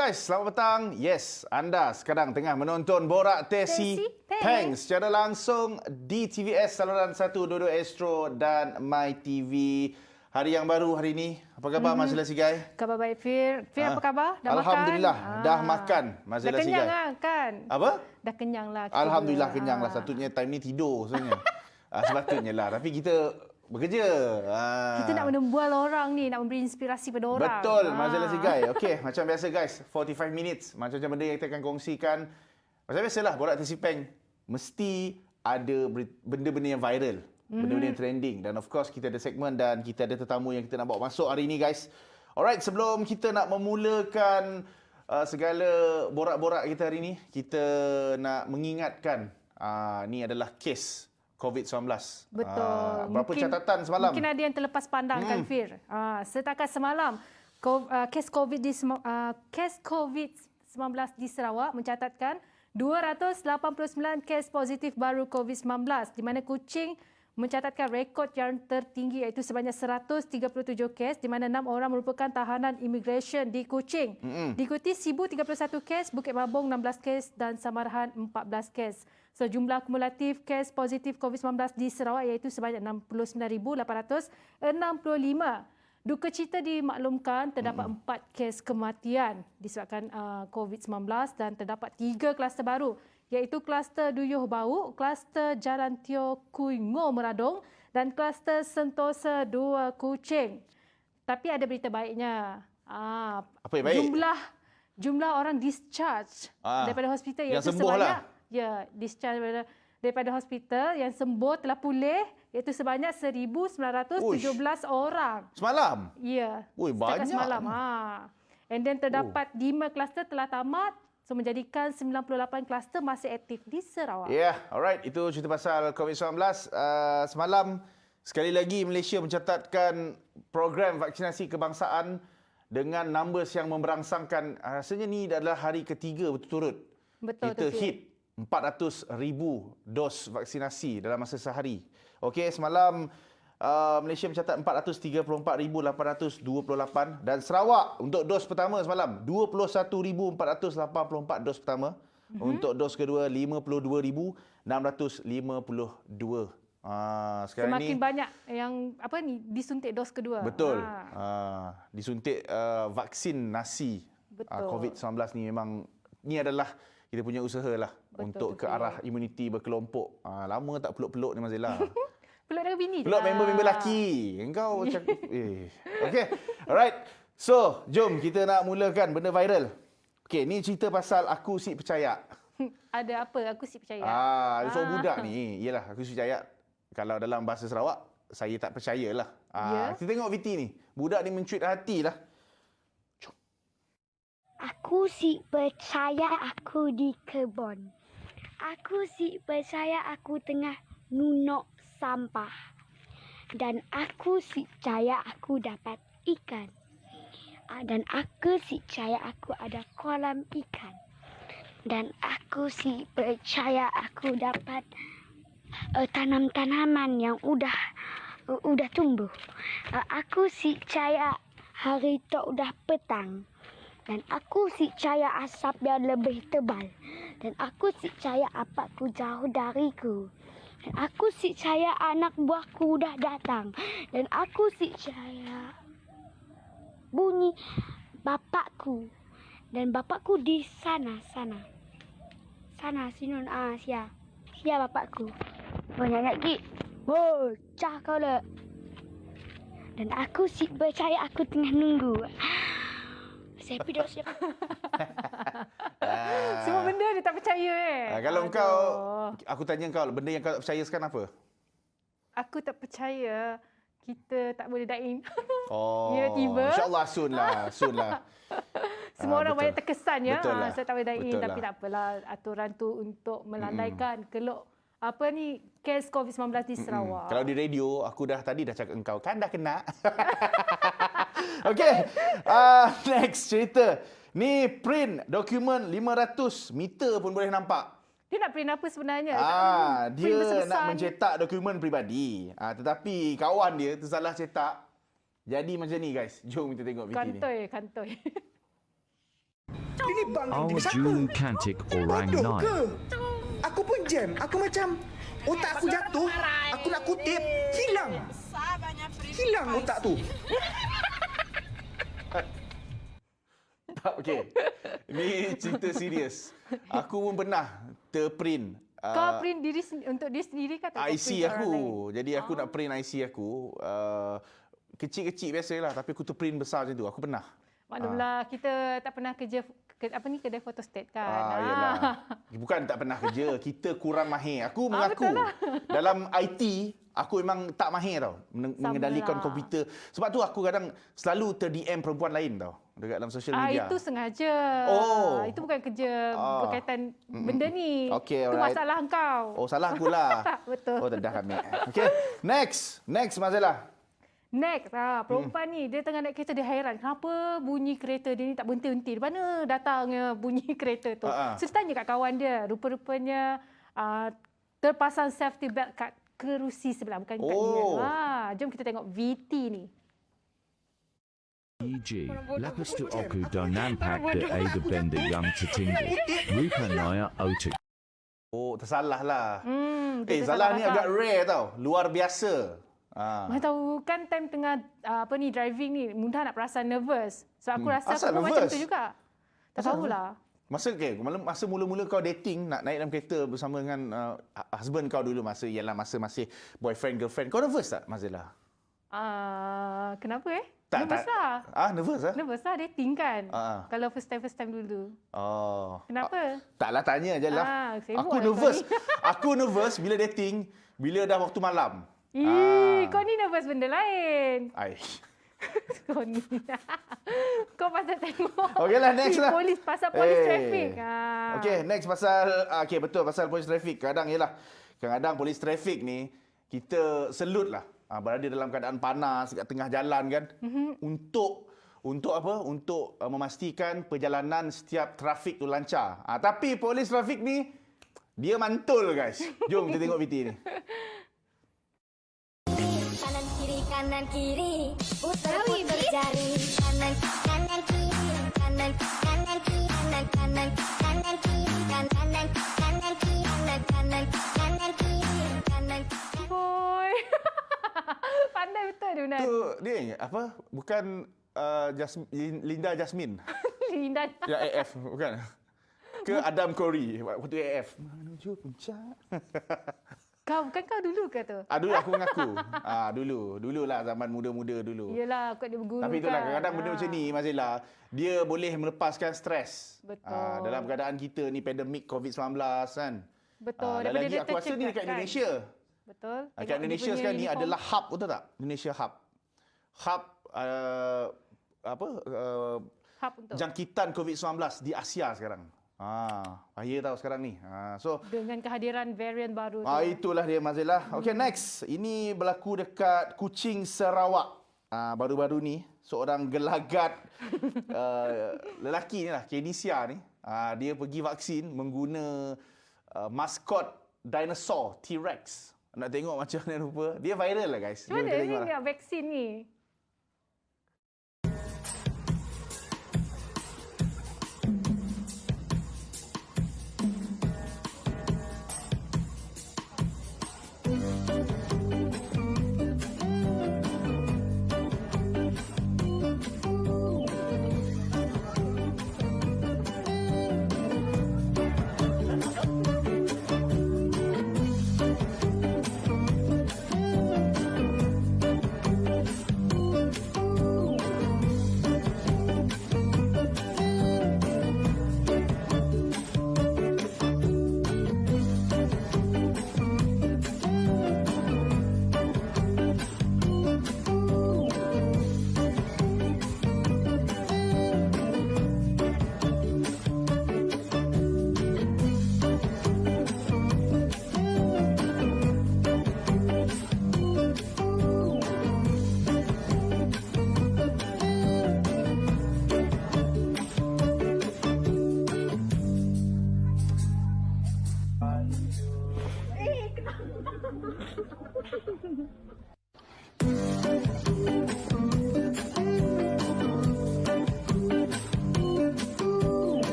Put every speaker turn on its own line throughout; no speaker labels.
guys, selamat petang. Yes, anda sekarang tengah menonton Borak Tesi Peng secara langsung di TVS saluran 122 Astro dan MyTV. Hari yang baru hari ini. Apa khabar Mazila Sigai?
Khabar baik Fir. Fir apa khabar? Dah
Alhamdulillah,
makan?
dah makan Mazila Sigai.
Dah kenyang lah kan?
Apa?
Dah kenyang lah.
Alhamdulillah kenyang lah. Satunya time ni tidur sebenarnya. Sepatutnya lah. Tapi kita bekerja.
Kita nak menembual orang ni, nak memberi inspirasi pada orang.
Betul, Mazila Sigai. Okey, macam biasa guys, 45 minutes. Macam-macam benda yang kita akan kongsikan. Macam biasalah, Borak Tesi Peng mesti ada benda-benda yang viral. Benda-benda yang trending. Dan of course, kita ada segmen dan kita ada tetamu yang kita nak bawa masuk hari ini guys. Alright, sebelum kita nak memulakan segala borak-borak kita hari ini, kita nak mengingatkan ni adalah kes COVID-19.
Betul.
Berapa catatan semalam?
Mungkin ada yang terlepas pandang kan Fir. Setakat semalam, kes COVID-19 di Sarawak mencatatkan 289 kes positif baru COVID-19 di mana Kuching mencatatkan rekod yang tertinggi iaitu sebanyak 137 kes di mana 6 orang merupakan tahanan immigration di Kuching. Diikuti Sibu 31 kes, Bukit Babong 16 kes dan Samarahan 14 kes. So jumlah kumulatif kes positif COVID-19 di Sarawak iaitu sebanyak 69,865. Duka cita dimaklumkan terdapat 4 kes kematian disebabkan COVID-19 dan terdapat 3 kluster baru iaitu kluster Duyuh Bau, kluster Jalan Teo Kuingo Meradong dan kluster Sentosa 2 Kuching. Tapi ada berita baiknya.
Apa yang baik?
Jumlah orang discharge daripada hospital
yang
iaitu
sembuh
sebanyak
lah.
Discharge daripada hospital yang sembuh telah pulih iaitu sebanyak 1,917 orang.
Semalam?
Ya.
Ui, banyak.
Semalam. And then terdapat 5 kluster telah tamat. So menjadikan 98 kluster masih aktif di Sarawak.
Ya, alright. Itu cerita pasal COVID-19. Semalam, sekali lagi Malaysia mencatatkan program vaksinasi kebangsaan dengan numbers yang memberangsangkan. Rasanya ni adalah hari ketiga berturut-turut.
Betul.
Kita hit 400,000 dos vaksinasi dalam masa sehari. Okey, semalam Malaysia mencatat 434,828 dan Sarawak untuk dos pertama semalam 21,484 dos pertama. Untuk dos kedua 52,652. Sekarang
Semakin
ni
banyak yang disuntik dos kedua.
Betul. Disuntik vaksin nasi. COVID-19 ni memang ni adalah kita punya usaha lah untuk ke arah imuniti berkelompok. Lama tak peluk-peluk ni Mazila.
Peluk dengan bini.
Peluk member-member lelaki. Engkau macam Okey. Alright. So, jom kita nak mulakan benda viral. Okey, ni cerita pasal aku si percaya.
Ada apa? Aku si percaya.
Seorang budak ni, iyalah aku si percaya. Kalau dalam bahasa Sarawak, saya tak percayalah. Kita tengok VT ni. Budak ni mencuit hati lah.
Aku si percaya aku di kebun. Aku si percaya aku tengah nunuk sampah. Dan aku si percaya aku dapat ikan. Dan aku si percaya aku ada kolam ikan. Dan aku si percaya aku dapat tanam-tanaman yang udah tumbuh. Aku si percaya hari tu udah petang. Dan aku si percaya asap yang lebih tebal. Dan aku si percaya apakku jauh dariku. Dan aku si percaya anak buahku dah datang. Dan aku si percaya bunyi bapakku. Dan bapakku di sana. Sana sinun. Sia bapakku. Banyak lagi. Cah kau le. Dan aku si percaya aku tengah nunggu. Siapa dah siapa?
Semua benda dia tak percaya
Kalau kau, aku tanya kau, benda yang kau tak percaya sekarang apa?
Aku tak percaya kita tak boleh dine.
Tiba-tiba. InsyaAllah soon lah.
Semua orang banyak terkesan ya.
Betul lah.
Saya tak boleh dine.
Betul
Tapi
lah.
tak apalah. Aturan tu untuk melandaikan keluk kes COVID-19 di Sarawak.
Kalau di radio, aku tadi dah cakap engkau kan dah kena. Okey. Next cerita. Ni print dokumen 500 meter pun boleh nampak.
Dia nak print apa sebenarnya?
Dia nak mencetak dokumen peribadi. Tetapi kawan dia tersalah cetak. Jadi macam ni guys. Jom kita tengok video ni.
Kantoi.
lubang ni.
Our
Siapa?
June Cantic Orang
Bodoh
Night.
ke? Aku pun jam. Aku macam otak aku jatuh. Aku nak kutip. Hilang. Hilang otak tu.
Tak, okey. Ni cerita serius. Aku pun pernah terprint
Kau print diri untuk diri sendiri ke atau kau
IC
print orang
aku.
lain?
Jadi aku nak print IC aku. Kecil-kecil biasalah, tapi aku terprint besar macam tu. Aku pernah.
Maklumlah kita tak pernah kerja kedai photostat kan.
Yelah. Bukan tak pernah kerja, kita kurang mahir. Aku mengaku
betul lah.
dalam IT aku memang tak mahir tau mengendalikan
lah.
komputer. Sebab tu aku kadang selalu ter-DM perempuan lain tau dekat dalam social media.
Itu sengaja.
Oh.
Itu bukan kerja berkaitan benda ni.
Okey,
Itu
alright.
masalah engkau.
Oh, salah aku lah.
Tak, betul.
Oh, dah kami. Okey. Next masalah.
Next, perempuan ni dia tengah naik kereta, dia hairan kenapa bunyi kereta dia ni tak berhenti-henti. Di mana datangnya bunyi kereta tu? So tanya kat kawan dia, rupa-rupanya terpasang safety belt kat kerusi sebelah, bukan kat dia. Jom kita tengok VT ni.
EG, lepas tu aku dah nampak dia ada benda yang tertinggal. Rupanya otak.
Oh, tersalah lah.
Dia
Salah ni
tersalah
agak rare tau. Luar biasa.
Mana tahu kan time tengah driving ni mudah nak perasan nervous. So aku rasa
Asal
aku pun macam
nervous?
tu juga. Tak tahulah.
Masa mula-mula kau dating nak naik dalam kereta bersama dengan husband kau dulu masa masih boyfriend girlfriend, kau nervous tak Mazilah?
Kenapa
Tak.
nervous lah.
Nervous ah?
Nervous lah dating kan.
Ah.
Kalau first time dulu.
Oh.
Kenapa?
Taklah tanya je lah.
sibuk
Aku
lah
nervous.
kau ni.
Aku nervous bila dating, bila dah waktu malam.
Kau ni nervous benda lain.
Ai.
Kau ni. Kau pasal tengok.
Okeylah, next lah.
Pasal polis traffic.
Okey, next pasal betul pasal polis traffic. Kadang-kadang polis traffic ni kita selut lah. Berada dalam keadaan panas kat tengah jalan kan. Untuk apa? Untuk memastikan perjalanan setiap trafik tu lancar. Tapi polis trafik ni dia mantul guys. Jom kita tengok VT ni.
Kanan kiri putar jari kanan kiri kanan kiri kanan kiri.
Boy. Pandai betul dia Unan.
Tu dia apa? Bukan Linda Jasmine.
Linda.
Ya AF bukan. Ke Adam Corey waktu AF. Menuju puncak.
Kau dulu ke tu?
Dulu aku mengaku. Dululah zaman muda-muda dulu.
Yelah, kau dia berguru.
Tapi itulah
kan?
kadang-kadang benda macam ni Mazila, dia boleh melepaskan stres.
Betul.
Dalam keadaan kita ni pandemik COVID-19 kan.
Betul.
Dan
Daripada
lagi
dia
aku rasa ni dekat
tercegah, kan?
Indonesia.
Betul.
Dekat
Tengok
Indonesia
dia punya
sekarang ni
uniform.
adalah hub, betul tak? Indonesia hub. Hub
hub untuk
jangkitan COVID-19 di Asia sekarang. Bahaya tahu sekarang ni. So
dengan kehadiran varian baru tu.
itulah dia Mazila. Okay, next. Ini berlaku dekat Kuching, Sarawak. Baru-baru ni seorang gelagat lelaki ni lah, Kenisia ni. Dia pergi vaksin mengguna maskot dinosaur T-Rex. Nak tengok macam mana rupa. Dia viral lah guys.
Macam
Jom
mana
kita
ni
tengok lah.
nak vaksin ni?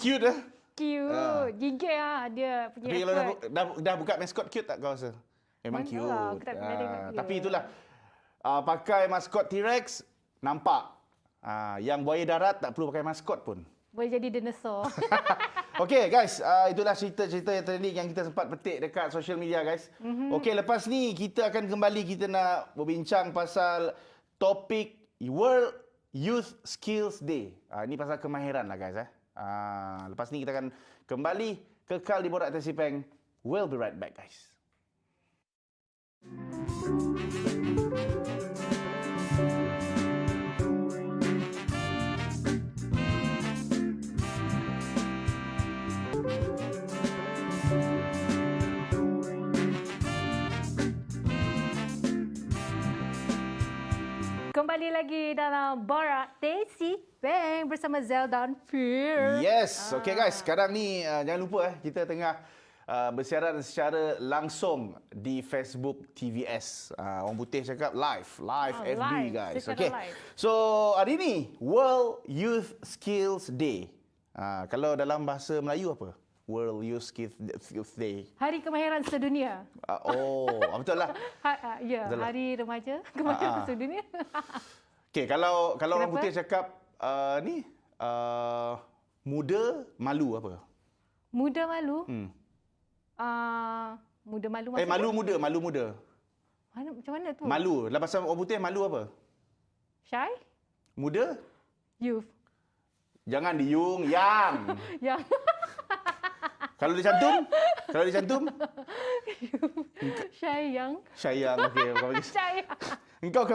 cute lah.
Cute. Gigih dia punya
Tapi kalau
effort.
dah buka maskot cute tak kau rasa? Memang
Mana
cute.
lah, aku tak pernah tengok dia.
Tapi itulah. Pakai maskot T-Rex, nampak. Yang buaya darat tak perlu pakai maskot pun.
Boleh jadi dinosaur.
Okey guys, itulah cerita-cerita yang trending yang kita sempat petik dekat social media guys. Okey, lepas ni kita akan kembali, kita nak berbincang pasal topik World Youth Skills Day. Ini pasal kemahiran lah guys. Lepas ni kita akan kembali kekal di Borak Tersipeng. We'll be right back guys.
Kembali lagi dalam Borak Tersipeng bersama Zelda dan Fir.
Yes, okey guys. Sekarang ni jangan lupa kita tengah bersiaran secara langsung di Facebook TVS. Orang putih cakap live FB
live,
guys.
secara
Okey.
live.
So hari ni World Youth Skills Day. Kalau dalam bahasa Melayu apa? World Youth Skills Day.
Hari Kemahiran Sedunia.
Betul lah.
Ya,
Betul lah.
Hari Remaja Kemahiran Sedunia.
Okey, kalau orang
Kenapa?
putih cakap muda malu apa?
Muda malu. Muda malu maksudnya?
Malu muda.
Macam mana tu?
Malu. Dalam bahasa orang putih malu apa?
Shy?
Muda?
Youth.
Jangan diung, yang.
Yang
Kalau dia cantum?
Shy yang.
Sayang, okey.
Shy.
Engkau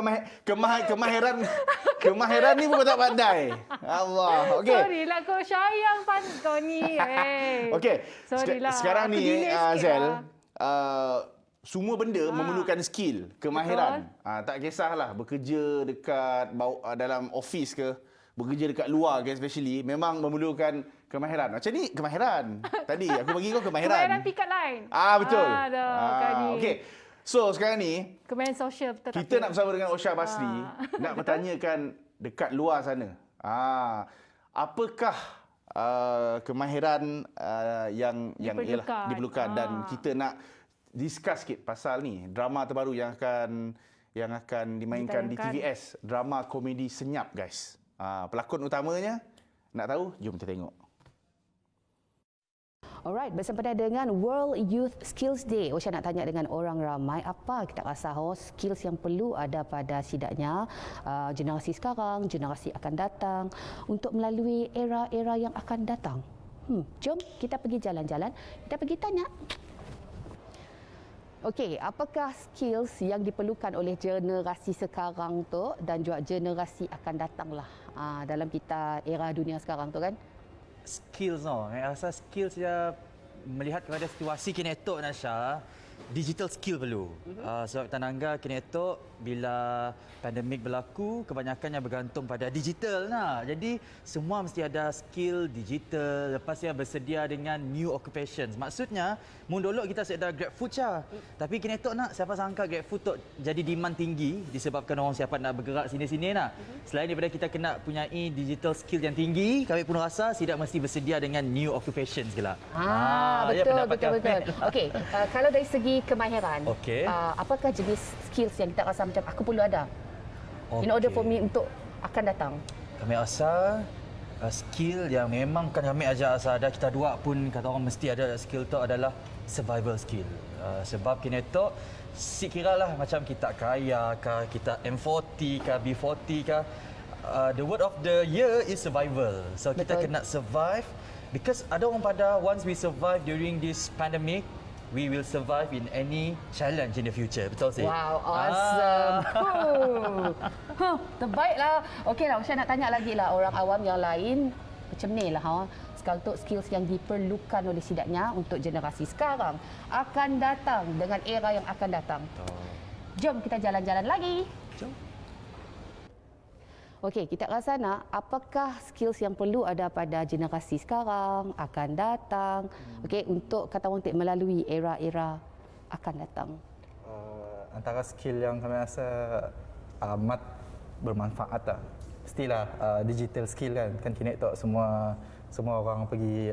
kemahiran ni pun kau tak pandai. Allah. Okey.
Sorry lah kau Shy yang kau ni.
Okey.
Sorry lah.
Sekarang
Aku
ni
delay sikit
Zel,
lah.
semua benda memerlukan skill, kemahiran. Tak kisahlah bekerja dekat dalam office ke, bekerja dekat luar ke, especially memang memerlukan kemahiran. Macam ni kemahiran. Tadi aku bagi kau kemahiran.
Kemahiran pikat line.
Betul.
Kau ni.
Okey. So sekarang ni
Kemahiran sosial betul tak?
kita nak bersama dengan Osha Basri nak bertanyakan dekat luar sana. Apakah kemahiran yang
Diperlukan.
diperlukan dan kita nak discuss sikit pasal ni drama terbaru yang akan dimainkan di
Ditayangkan.
TVS, drama komedi senyap guys. Pelakon utamanya nak tahu? Jom kita tengok.
Alright, bersempena dengan World Youth Skills Day, Osha nak tanya dengan orang ramai, apa kita rasa skills yang perlu ada pada sidaknya generasi sekarang, generasi akan datang untuk melalui era-era yang akan datang. Jom kita pergi jalan-jalan, kita pergi tanya. Okey, apakah skills yang diperlukan oleh generasi sekarang tu dan juga generasi akan datang lah dalam kita era dunia sekarang tu kan?
Skills saya rasa skills dia melihat kepada situasi kini esok Nasha, digital skill perlu. Sebab tanangga kini esok bila pandemik berlaku kebanyakannya bergantung pada digital Jadi semua mesti ada skill digital, lepas dia bersedia dengan new occupations. Maksudnya mun dulu kita ada GrabFood tapi kini esok siapa sangka GrabFood tu jadi demand tinggi disebabkan orang siapa nak bergerak sini-sini Selain daripada kita kena punyai digital skill yang tinggi, kami pun rasa tidak mesti bersedia dengan new occupations gila.
Betul. Okey, kalau dari segi kemahiran,
Okey.
apakah jenis skills yang kita rasa macam aku perlu ada in order for me untuk akan datang?
Kami rasa skill yang memang kan kami ajar asal ada kita dua pun kata orang mesti ada skill tu adalah survival skill. Sebab kini tu kiralah macam kita kaya ke, kita M40 ke, B40 ke, the word of the year is survival. So kita
Betul.
kena survive because ada orang pada once we survive during this pandemic, we will survive in any challenge in the future. Betul sih?
Wow, awesome. Terbaiklah. Okeylah, Usha nak tanya lagi lah orang awam yang lain macam ni lah untuk skills yang diperlukan oleh sidaknya untuk generasi sekarang akan datang dengan era yang akan datang. Jom kita jalan-jalan lagi.
Jom.
Okey, kita rasa apakah skills yang perlu ada pada generasi sekarang akan datang, okey, untuk kata orang melalui era-era akan datang.
Antara skill yang kami rasa amat bermanfaat mestilah digital skill kan kini tu semua semua orang pergi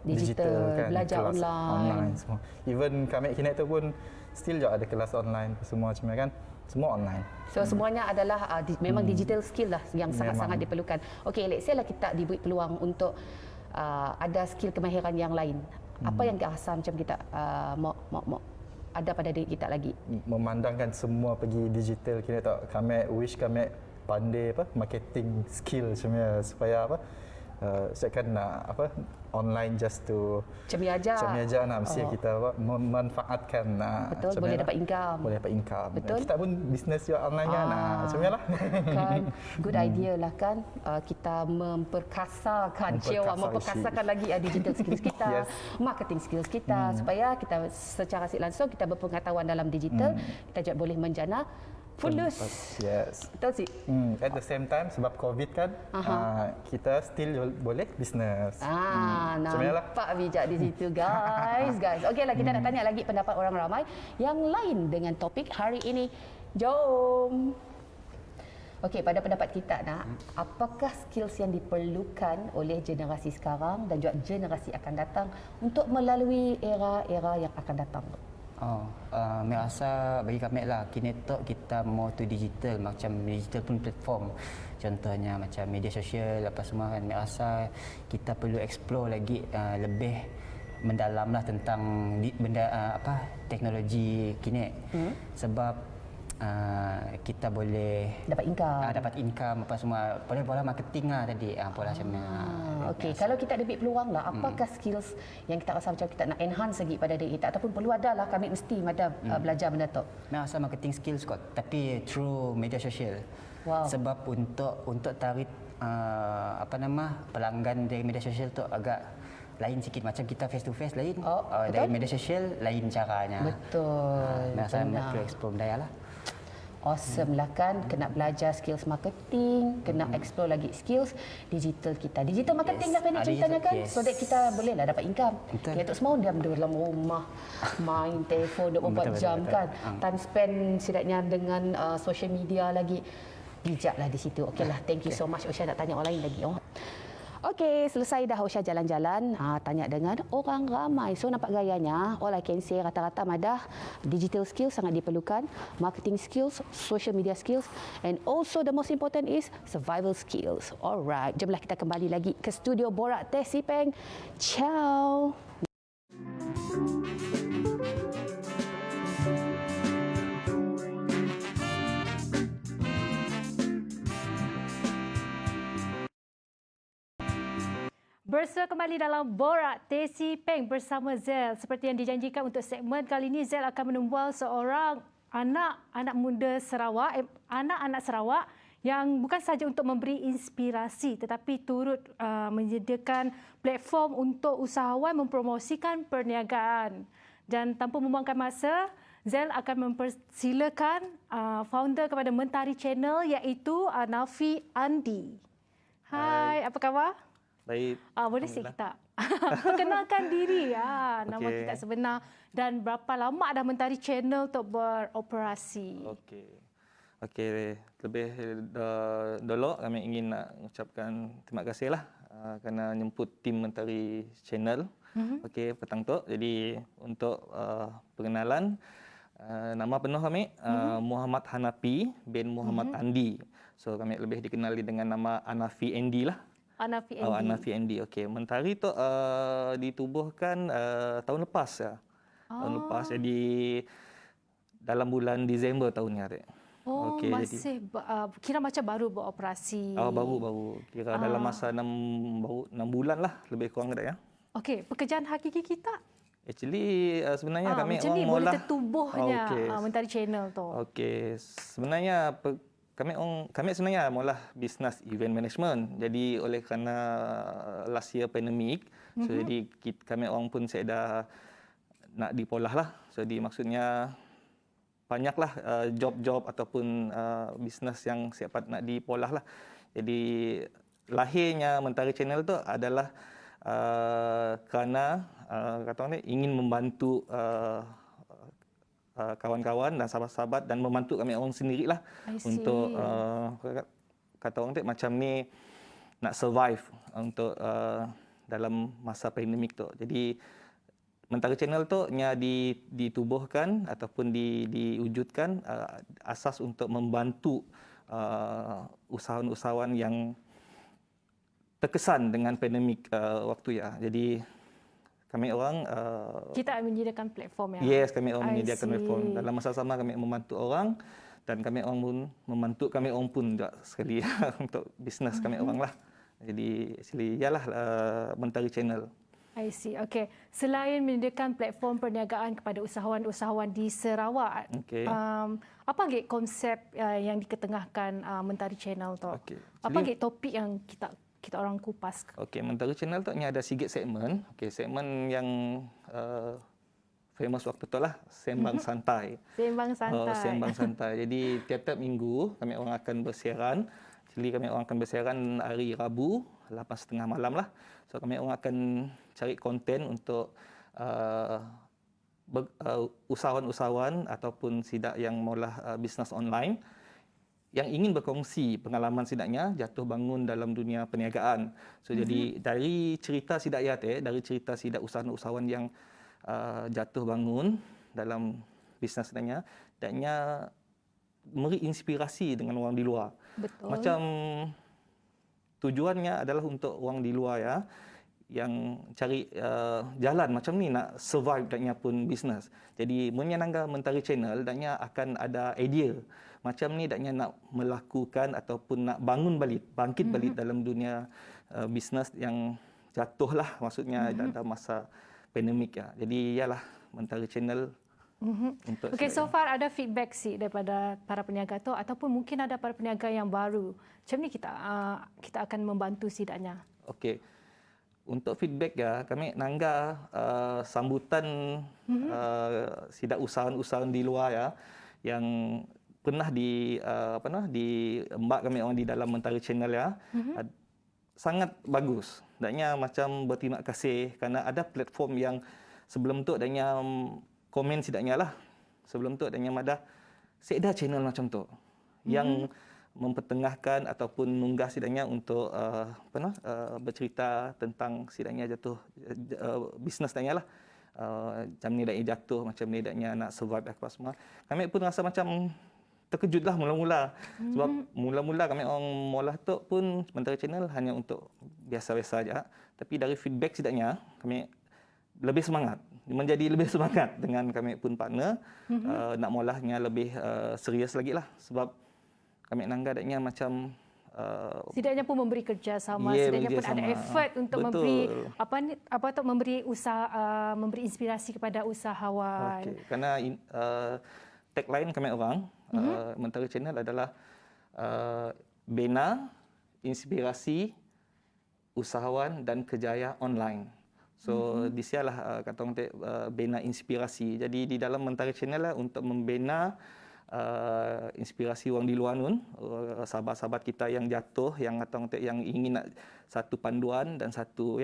Digital,
kan,
belajar
kelas
online.
semua. Even kami kini tu pun still juga ada kelas online semua cuma kan semua online.
So semuanya adalah memang digital skill lah yang
Memang.
sangat-sangat diperlukan. Okey, let's say lah kita diberi peluang untuk ada skill kemahiran yang lain. Apa yang kita rasa macam kita mau ada pada diri kita lagi?
Memandangkan semua pergi digital kini tu kami wish kami pandai marketing skill cuma supaya saya kan nak online just to
Cemi aja.
nak mesti kita memanfaatkan
Betul, boleh dapat income.
Boleh dapat income.
Betul.
Kita pun bisnes juga online kan. Macam lah.
Kan good idea lah kan, kita memperkasakan lagi digital skills kita,
Yes.
marketing skills kita supaya kita secara langsung kita berpengetahuan dalam digital, kita juga boleh menjana fulus.
Yes.
Betul sih.
At the same time sebab COVID kan kita still boleh bisnes. Macam ni lah.
Nampak bijak di situ guys. Okeylah, kita nak tanya lagi pendapat orang ramai yang lain dengan topik hari ini. Jom. Okey, pada pendapat kita apakah skills yang diperlukan oleh generasi sekarang dan juga generasi akan datang untuk melalui era-era yang akan datang?
Saya rasa bagi kami lah, kini tu kita mau tu digital, macam digital pun platform. Contohnya macam media sosial apa semua kan. Saya rasa kita perlu explore lagi lebih mendalam lah tentang benda teknologi kini. Sebab kita boleh dapat income apa semua. Pola marketing lah tadi. Pola macam ni.
Okey, kalau kita ada peluang lah, apakah skills yang kita rasa macam kita nak enhance lagi pada diri kita ataupun perlu ada lah kami mesti belajar benda tu?
Saya rasa marketing skills kot, tapi through media sosial.
Wow.
Sebab untuk tarik pelanggan dari media sosial tu agak lain sikit, macam kita face to face lain. Dari media sosial lain caranya.
Betul.
Saya nak to explore daya lah.
Awesome lah kan, kena belajar skills marketing, kena explore lagi skills digital kita. Digital marketing lah pendek ceritanya kan, so that kita boleh lah dapat income. Kita tu semua diam dalam rumah, main telefon 24 jam kan. Time spend setidaknya dengan social media lagi. Bijaklah di situ. Okeylah, thank you so much. Usha nak tanya orang lain lagi. Okey, selesai dah Usha jalan-jalan, tanya dengan orang ramai. So nampak gayanya, all I can say rata-rata madah digital skills sangat diperlukan, marketing skills, social media skills, and also the most important is survival skills. Alright, jomlah kita kembali lagi ke studio Borak Teh Sipeng. Ciao.
Bersua kembali dalam Borak Teh Sipeng bersama Zel. Seperti yang dijanjikan untuk segmen kali ini, Zel akan menembual seorang anak muda Sarawak, anak-anak Sarawak yang bukan sahaja untuk memberi inspirasi tetapi turut menyediakan platform untuk usahawan mempromosikan perniagaan. Dan tanpa membuangkan masa, Zel akan mempersilakan founder kepada Mentari Channel iaitu Nafi Andi. Hai, apa khabar?
Baik.
Boleh sikit tak? Perkenalkan diri, nama kita sebenar dan berapa lama dah Mentari Channel untuk beroperasi?
Okey. Lebih dulu kami ingin nak mengucapkan terima kasih lah kerana menyemput tim Mentari Channel. Okey, petang tu. Jadi untuk perkenalan, nama penuh kami Muhammad Hanafi bin Muhammad Andi. So kami lebih dikenali dengan nama Anafi Andi lah. Anafi Andi. Okey, Mentari tu ditubuhkan tahun lepas ya. Tahun lepas, jadi dalam bulan Disember tahun ni.
Okey, masih kira macam baru beroperasi.
Baru. Kira dalam masa 6 bulan lah lebih kurang ya.
Okey, pekerjaan hakiki kita?
Actually sebenarnya kami
macam ni boleh tertubuhnya Mentari Channel tu. Okey,
sebenarnya kami sebenarnya mula bisnes event management. Jadi oleh kerana last year pandemic, so jadi kami orang pun saya dah nak dipolah lah. So jadi maksudnya banyaklah job-job ataupun bisnes yang siap nak dipolah lah. Jadi lahirnya Mentari Channel tu adalah kerana kata orang ni ingin membantu kawan-kawan dan sahabat-sahabat dan membantu kami orang sendirilah untuk kata orang tu macam ni nak survive untuk dalam masa pandemik tu. Jadi Mentari Channel tu nya ditubuhkan ataupun diwujudkan asas untuk membantu usahawan-usahawan yang terkesan dengan pandemik waktu ya. Jadi kami orang
Kita menyediakan platform ya.
yes, kami orang
I
menyediakan
see.
platform. Dalam masa sama kami membantu orang dan kami orang pun membantu kami orang pun juga sekali untuk bisnes kami orang lah. Jadi actually ialah Mentari Channel.
I see. Okey. Selain menyediakan platform perniagaan kepada usahawan-usahawan di Sarawak,
Okey.
apa lagi konsep yang diketengahkan Mentari Channel tu?
Okey.
Apa lagi topik yang kita orang kupas?
Okey, Mentari Channel tu ada sikit segmen. Okey, segmen yang famous waktu tu lah, Sembang Santai.
Sembang santai.
Sembang Santai. Jadi tiap-tiap minggu kami orang akan bersiaran. Jadi kami orang akan bersiaran hari Rabu 8:30 malam lah. So kami orang akan cari konten untuk usahawan-usahawan ataupun sidak yang maulah bisnes online yang ingin berkongsi pengalaman sidaknya jatuh bangun dalam dunia perniagaan. So jadi dari cerita sidak dari cerita sidak usahawan-usahawan yang jatuh bangun dalam bisnes sidaknya, daknya memberi inspirasi dengan orang di luar.
Betul.
Macam tujuannya adalah untuk orang di luar ya yang cari jalan macam ni nak survive daknya pun bisnes. Jadi menyenangkan Mentari Channel daknya akan ada idea macam ni daknya nak melakukan ataupun nak bangun balik, bangkit balik dalam dunia bisnes yang jatuh lah maksudnya dalam masa pandemik ya. Jadi ialah Mentari Channel. Untuk
Okey, so far ada feedback sih daripada para peniaga tu ataupun mungkin ada para peniaga yang baru. Macam ni kita akan membantu sidaknya.
Okey. Untuk feedback ya, kami nangga sambutan sidak usahawan-usahawan di luar ya yang pernah diembak kami orang di dalam Mentari Channel ya. Sangat bagus. Daknya macam berterima kasih kerana ada platform yang sebelum tu daknya komen sidaknya lah. Sebelum tu adanya madah seeda channel macam tu yang mempertengahkan ataupun nunggah sidaknya untuk bercerita tentang sidaknya jatuh bisnes daknya lah. Macam ni daknya jatuh, macam ni daknya nak survive apa semua. Kami pun rasa macam terkejutlah mula-mula. Sebab mula-mula kami orang mula tu pun Mentari Channel hanya untuk biasa-biasa saja. Tapi dari feedback sidaknya kami lebih semangat, menjadi lebih semangat dengan kami pun partner nak mulahnya lebih serius lagi lah sebab kami nangga daknya macam
Setidaknya pun memberi kerjasama,
yeah,
setidaknya pun ada effort untuk memberi memberi inspirasi kepada usahawan.
Okay. Kerana tagline kami orang Mentari Channel adalah bina, inspirasi, usahawan dan kerjaya online. So di sialah kata orang bina inspirasi. Jadi di dalam Mentari Channel lah untuk membina inspirasi orang di luar nun, sahabat-sahabat kita yang jatuh, yang kata orang yang ingin nak satu panduan dan satu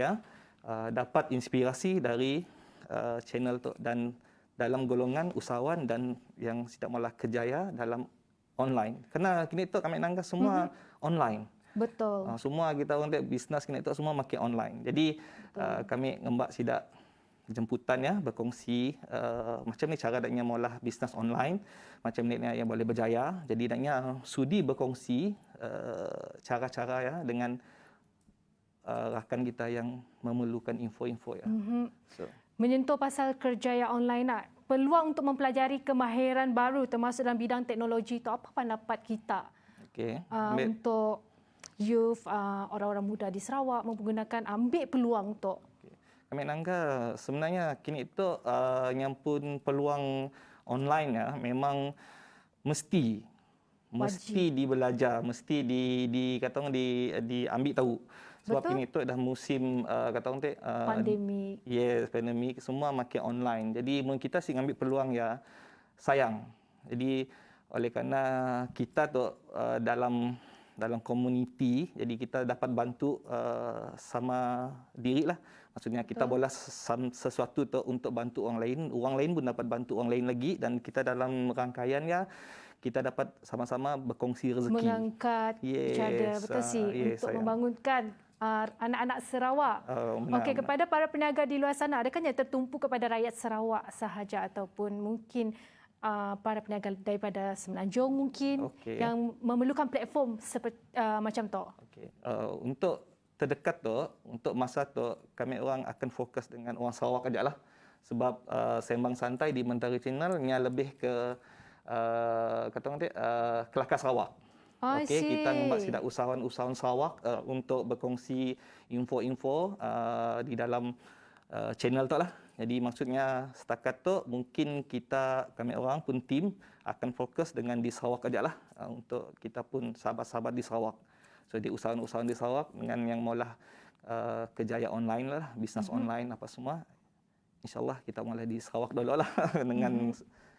dapat inspirasi dari channel tu dan dalam golongan usahawan dan yang tidak malah kerjaya dalam online. Kerana kini tu kami nangka semua online.
Betul.
Semua kita orang bisnes kini tu semua makin online. Jadi kami ngembak sidak jemputan ya berkongsi macam ni cara daknya maulah bisnes online, macam ni yang boleh berjaya. Jadi daknya sudi berkongsi cara-cara ya dengan rakan kita yang memerlukan info-info ya. So
menyentuh pasal kerjaya online nak peluang untuk mempelajari kemahiran baru termasuk dalam bidang teknologi itu, apa pendapat kita untuk youth, orang-orang muda di Sarawak menggunakan ambil peluang untuk
kami nangka sebenarnya kini itu yang pun peluang online ya memang mesti dibelajar, mesti kata orang diambil tahu. Sebab kini itu dah musim kata orang
pandemik.
Yes, pandemik semua makin online. Jadi mun kita sih ambil peluang ya sayang. Jadi oleh kerana kita tu dalam komuniti, jadi kita dapat bantu sama diri lah. Maksudnya kita boleh sesuatu tu untuk bantu orang lain pun dapat bantu orang lain lagi dan kita dalam rangkaian ya kita dapat sama-sama berkongsi rezeki.
Mengangkat each other, betul sih, untuk membangunkan anak-anak Sarawak.
Benar,
Okey, kepada para peniaga di luar sana, adakah yang tertumpu kepada rakyat Sarawak sahaja ataupun mungkin para peniaga daripada Semenanjung mungkin yang memerlukan platform seperti macam tu?
Okey. Untuk terdekat tu, untuk masa tu, kami orang akan fokus dengan orang Sarawak aja lah. Sebab Sembang Santai di Mentari Channel nya lebih ke kata orang dia Kelakar Sarawak. Okey, kita membuat sidak usahawan-usahawan Sarawak untuk berkongsi info-info di dalam channel tu lah. Jadi maksudnya setakat tu mungkin kami orang pun tim akan fokus dengan di Sarawak aja lah untuk kita pun sahabat-sahabat di Sarawak. So di usahawan-usahawan di Sarawak dengan yang maulah kerjaya online lah, bisnes online apa semua. InsyaAllah kita mulai di Sarawak dulu lah dengan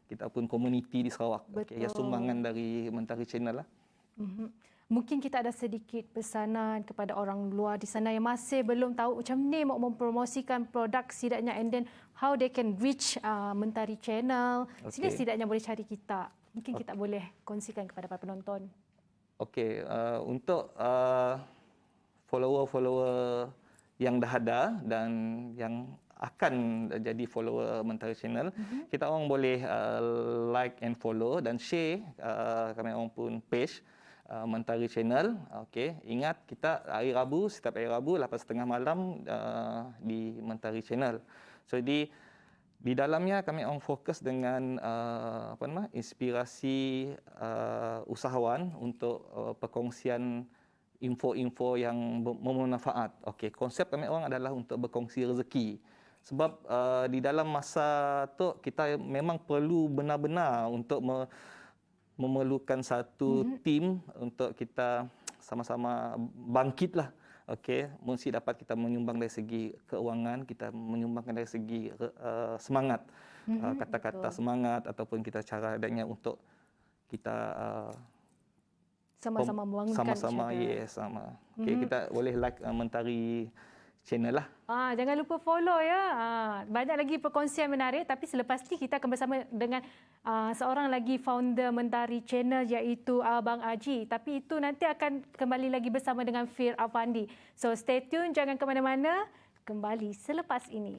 kita pun komuniti di Sarawak. Okey, ya sumbangan dari Mentari Channel lah.
Mungkin kita ada sedikit pesanan kepada orang luar di sana yang masih belum tahu macam ni mau mempromosikan produk sidaknya and then how they can reach Mentari Channel. Sini sidaknya boleh cari kita. Mungkin kita boleh kongsikan kepada para penonton.
Okey, untuk follower-follower yang dah ada dan yang akan jadi follower Mentari Channel, kita orang boleh like and follow dan share kami orang pun page Mentari Channel. Okey, ingat kita hari Rabu, setiap hari Rabu 8:30 malam di Mentari Channel. So di dalamnya kami orang fokus dengan inspirasi usahawan untuk perkongsian info-info yang bermanfaat. Okey, konsep kami orang adalah untuk berkongsi rezeki. Sebab di dalam masa tu kita memang perlu benar-benar untuk memerlukan satu tim untuk kita sama-sama bangkitlah. Okey, mesti dapat kita menyumbang dari segi keuangan, kita menyumbangkan dari segi semangat, kata-kata semangat ataupun kita cara adanya untuk kita
sama-sama membangunkan
sama-sama sama. Okey, kita boleh like Mentari Channel lah.
Jangan lupa follow ya. Banyak lagi perkongsian menarik tapi selepas ni kita akan bersama dengan seorang lagi founder Mentari Channel iaitu Abang Haji. Tapi itu nanti akan kembali lagi bersama dengan Fir Afandi. So stay tune, jangan ke mana-mana. Kembali selepas ini.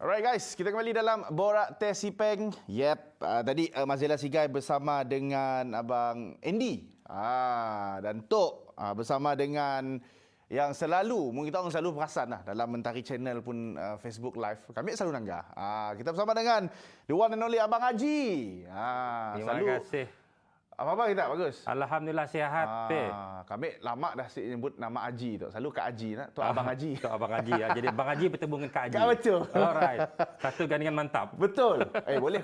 Alright guys, kita kembali dalam Borak Teh Sipeng. Tadi Mazela Sigai bersama dengan Abang Andy. Dan Tok bersama dengan yang selalu, mungkin kita orang selalu perasan lah dalam Mentari Channel pun Facebook Live. Kami selalu nanggah. Kita bersama dengan the one and only Abang Haji.
Terima kasih.
Apa-apa kita bagus?
Alhamdulillah sihat.
Kami lama dah sebut nama Haji tu. Selalu Kak Haji nak. Tu Abang Haji.
Tu Abang Haji. Jadi Abang Haji bertemu dengan Kak Haji.
Betul.
Alright. Satu gandingan mantap.
Betul. Boleh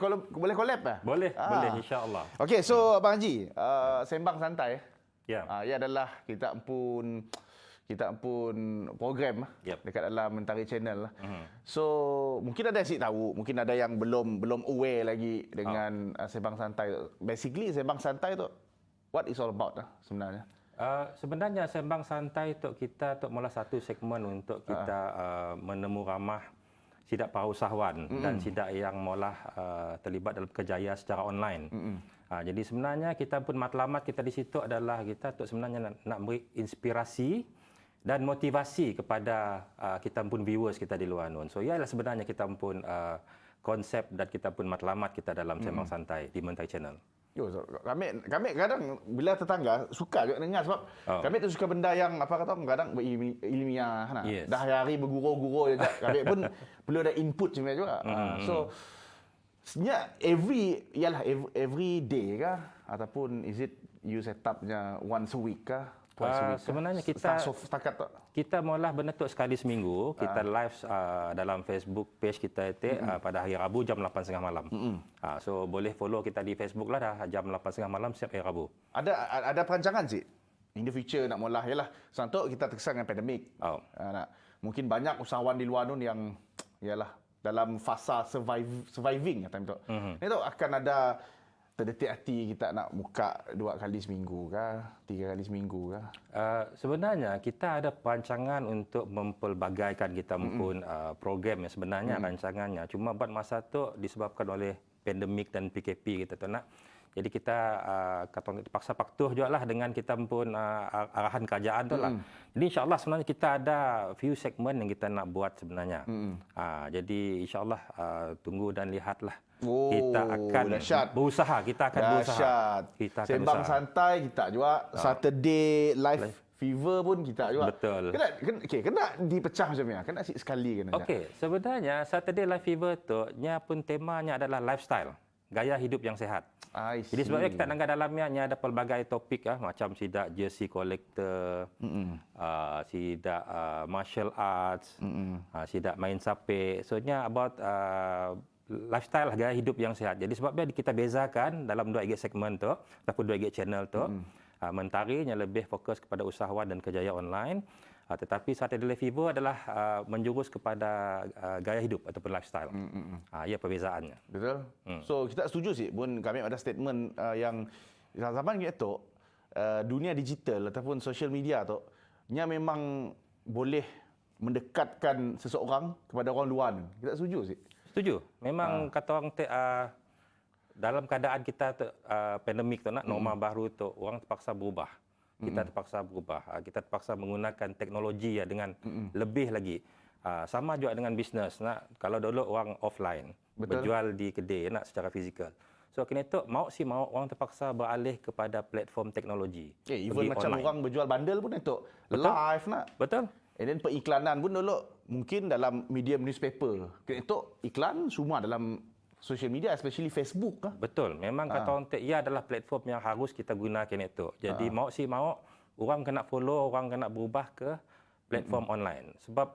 collab lah?
Boleh insya-Allah.
Okey, so Abang Haji, Sembang Santai.
Ya.
Ia adalah kita pun program dekat dalam Mentari Channel lah. So mungkin ada yang tahu, mungkin ada yang belum aware lagi dengan Sembang Santai. Basically Sembang Santai tu what is all about sebenarnya?
Sebenarnya Sembang Santai tu kita mula satu segmen untuk kita menemu ramah sidak para usahawan dan sidak yang mula terlibat dalam kerjaya secara online. Jadi sebenarnya kita pun matlamat kita di situ adalah kita sebenarnya nak beri inspirasi dan motivasi kepada kita pun viewers kita di luar nun. So ialah sebenarnya kita pun konsep dan kita pun matlamat kita dalam Sembang Santai di Mentari Channel.
Kami kadang bila tetangga suka juga dengar sebab kami tu suka benda yang kadang berilmiah.
Yes.
Dah hari bergurau-gurau je. Kami pun perlu ada input sebenarnya juga. So sebenarnya every day kah ataupun is it you set upnya once a week kah?
Sebenarnya kita maulah bentuk sekali seminggu kita live dalam Facebook page kita pada hari Rabu jam 8.30 malam. So boleh follow kita di Facebook lah dah jam 8.30 malam setiap hari Rabu.
Ada perancangan sih in the future nak mula yalah santuk kita terkesan dengan pandemik. Mungkin banyak usahawan di luar nun yang yalah dalam fasa surviving time tu. Ini tu akan ada terdetik hati kita nak buka 2 kali seminggu ke, 3 kali seminggu ke?
Sebenarnya kita ada perancangan untuk mempelbagaikan kita pun program yang sebenarnya rancangannya. Cuma buat masa tu disebabkan oleh pandemik dan PKP kita tu nak. Jadi kita kata terpaksa patuh juga lah dengan kita pun arahan kerajaan tu lah. Jadi insyaAllah sebenarnya kita ada few segmen yang kita nak buat sebenarnya. Jadi insyaAllah tunggu dan lihatlah. Kita akan berusaha. Kita akan berusaha. Kita akan
Sembang
berusaha.
santai kita juga. Saturday live fever pun kita juga.
Betul.
Kena dipecah macam ni. Kena sekali kena.
Okey, sebenarnya Saturday Live Fever tu nya pun temanya adalah lifestyle, gaya hidup yang sehat. Jadi sebabnya kita nanggap dalamnya ada pelbagai topik macam sidak jersey collector, sidak martial arts, sidak main sapek. So nya about lifestyle gaya hidup yang sehat. Jadi sebabnya kita bezakan dalam 2 segmen tu ataupun 2 channel tu. Mentari yang lebih fokus kepada usahawan dan kerjaya online. Tetapi Saturday Live Fever adalah menjurus kepada gaya hidup ataupun lifestyle. Ia perbezaannya.
Betul. So kita setuju sih pun kami ada statement yang zaman kita dunia digital ataupun social media tu nya memang boleh mendekatkan seseorang kepada orang luar. Kita setuju sih.
Setuju. Memang kata orang dalam keadaan kita pandemik tu nak norma baru tu orang terpaksa berubah. Kita terpaksa berubah. Kita terpaksa menggunakan teknologi dengan lebih lagi. Sama juga dengan bisnes. Kalau dulu orang offline, berjual di kedai secara fizikal. So kini tu mau orang terpaksa beralih kepada platform teknologi.
Even macam online. Orang berjual bandel pun itu live nak.
Betul.
And then periklanan pun dulu mungkin dalam medium newspaper. Kini tu iklan semua dalam social media, especially Facebook.
Betul. Memang kata orang ia adalah platform yang harus kita gunakan itu. Jadi mau orang kena follow, orang kena berubah ke platform online. Sebab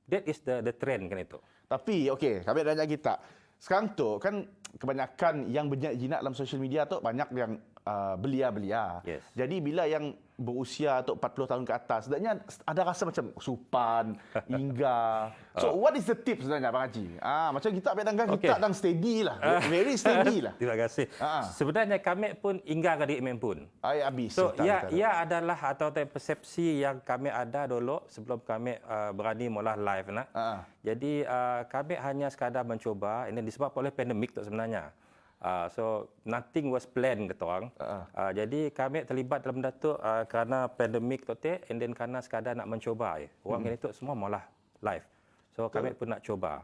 that is the trend kan itu.
Tapi okey, kami tanya kita. Sekarang tu kan kebanyakan yang berjinak dalam social media tu banyak yang belia-belia.
Yes.
Jadi bila yang berusia tu 40 tahun ke atas, sebenarnya ada rasa macam supan, inggar. So what is the tips sebenarnya Abang Haji? Macam kita ambil tangga kita dan steady lah. Very steady lah.
Terima kasih. Sebenarnya kami pun inggar ke diri pun.
Habis.
So ia adalah atau persepsi yang kami ada dulu sebelum kami berani mula live nak. Jadi kami hanya sekadar mencuba. Ini disebabkan oleh pandemik tu sebenarnya. So nothing was planned kata orang. Jadi kami terlibat dalam datuk kerana pandemik tu and then kerana sekadar nak mencuba. Orang kini tu semua malah live. So kami pun nak cuba.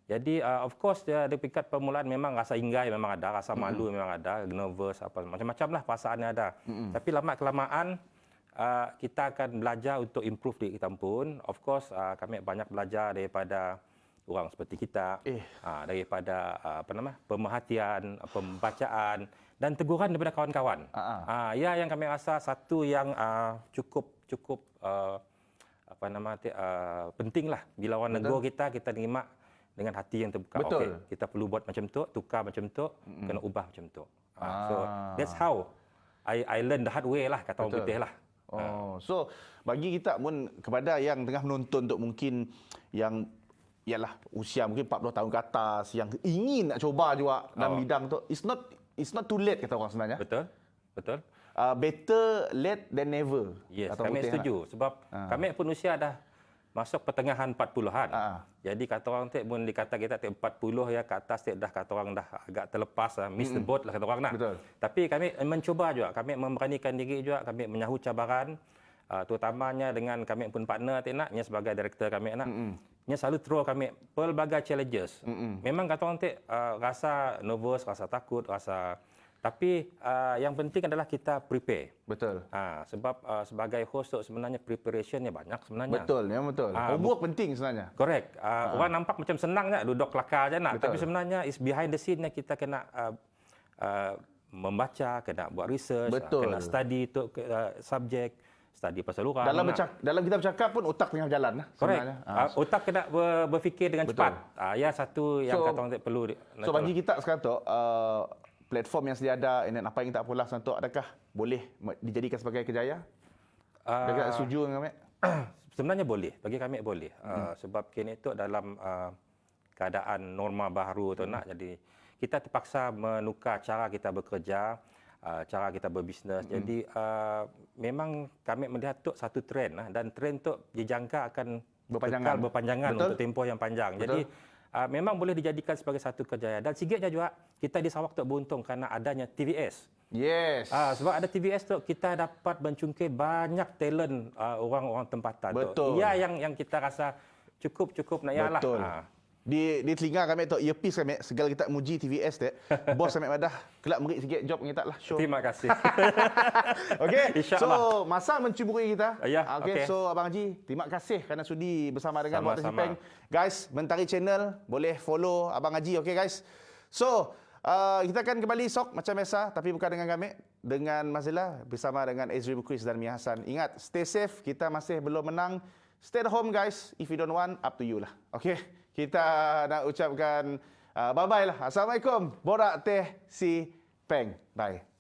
Jadi of course dia dekat permulaan memang rasa inggai memang ada, rasa malu memang ada, nervous apa macam-macam lah perasaannya ada. Tapi lama kelamaan kita akan belajar untuk improve diri kita pun. Of course kami banyak belajar daripada orang seperti kita, daripada pemerhatian, pembacaan dan teguran daripada kawan-kawan. Ya yang kami rasa satu yang cukup pentinglah bila orang negur kita terima dengan hati yang terbuka. Okey, kita perlu buat macam tu, tukar macam tu, kena ubah macam tu. So that's how I learn the hard way lah kata orang putih lah.
So bagi kita pun kepada yang tengah menonton untuk mungkin yang ialah usia mungkin 40 tahun ke atas yang ingin nak cuba juga dalam bidang tu, it's not too late kata orang sebenarnya.
Betul.
Better late than never.
Yes, kami setuju sebab kami pun usia dah masuk pertengahan 40-an. Jadi kata orang pun dikata kita 40 ya ke atas dah kata orang dah agak terlepas miss the boat lah kata orang nak.
Betul.
Tapi kami mencuba juga, kami memberanikan diri juga, kami menyahut cabaran. Terutamanya dengan kami pun partner naknya sebagai director kami nak. Nya selalu throw kami pelbagai challenges. Memang kata orang rasa nervous, rasa takut, tapi yang penting adalah kita prepare.
Betul.
Sebab sebagai host sebenarnya preparationnya banyak sebenarnya.
Betul, memang betul. Homework penting sebenarnya.
Correct. Orang nampak macam senang je, duduk kelakar je nak. Tapi sebenarnya is behind the scene kita kena membaca, kena buat research, kena study untuk subjek. Study pasal orang.
Dalam kita bercakap pun otak tengah berjalan lah.
Correct. Otak kena berfikir dengan cepat. Ya satu yang kata orang perlu.
So bagi kita sekarang tu platform yang sedia ada dan apa yang kita perlu sekarang tu adakah boleh dijadikan sebagai kerjaya? Adakah setuju dengan kami?
Sebenarnya boleh. Bagi kami boleh. Sebab kini tu dalam keadaan norma baru tu nak jadi kita terpaksa menukar cara kita bekerja, cara kita berbisnes. Jadi memang kami melihat tu satu trend dan trend tu dijangka akan berpanjangan untuk tempoh yang panjang.
Betul.
Jadi memang boleh dijadikan sebagai satu kejayaan. Dan sikitnya juga kita di Sarawak tu beruntung kerana adanya TVS.
Yes.
Sebab ada TVS tu kita dapat mencungkil banyak talent orang-orang tempatan tu.
Betul.
Ia yang kita rasa cukup nak yalah.
Betul. Di telinga kami tu earpiece kami segala kita muji TVS tu. Bos kami madah kelak merik sikit job kita lah show.
Terima kasih.
Okey.
InsyaAllah.
So masa mencuburi kita.
Ya,
Okey.
okey.
So Abang Haji, terima kasih kerana sudi bersama dengan Buat
Sama-sama.
Tesipeng. Guys, Mentari Channel boleh follow Abang Haji, okey guys. So kita akan kembali esok macam biasa tapi bukan dengan kami, dengan Mazila bersama dengan Ezri Bukris dan Mia Hassan. Ingat, stay safe, kita masih belum menang. Stay at home guys. If you don't want, up to you lah. Okey. Kita nak ucapkan bye-bye lah. Assalamualaikum. Borak Teh Si Peng. Bye.